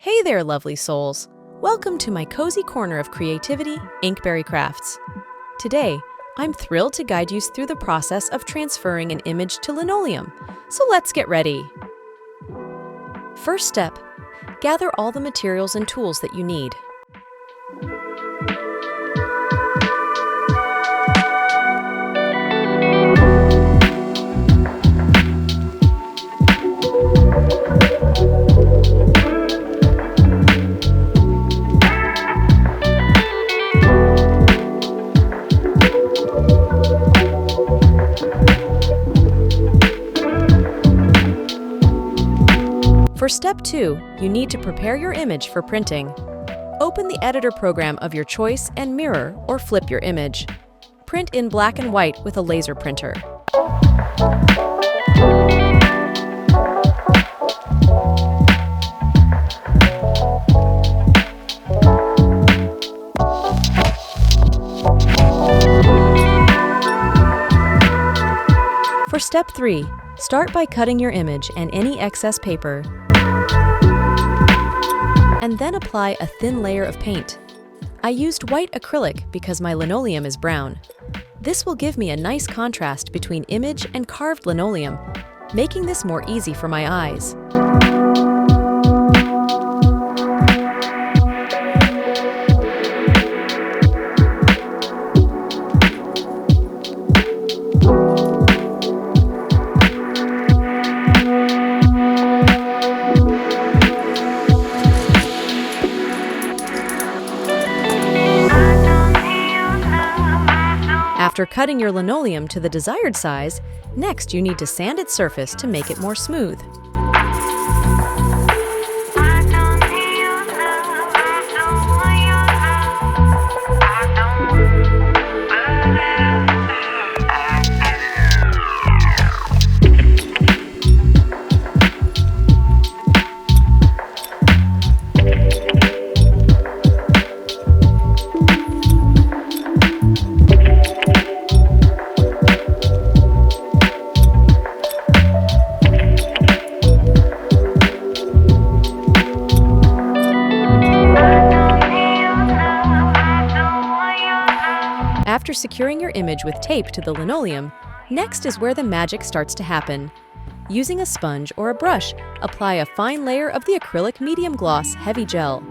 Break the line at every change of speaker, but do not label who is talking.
Hey there, lovely souls! Welcome to my cozy corner of creativity, Inkberry Crafts. Today, I'm thrilled to guide you through the process of transferring an image to Linoleum, so let's get ready. First step, gather all the materials and tools that you need. For step 2, you need to prepare your image for printing. Open the editor program of your choice and mirror or flip your image. Print in black and white with a laser printer. For step 3, start by cutting your image and any excess paper, and then apply a thin layer of paint. I used white acrylic because my linoleum is brown. This will give me a nice contrast between image and carved linoleum, making this more easy for my eyes. After cutting your linoleum to the desired size, next you need to sand its surface to make it more smooth. After securing your image with tape to the linoleum, next is where the magic starts to happen. Using a sponge or a brush, apply a fine layer of the acrylic medium gloss heavy gel.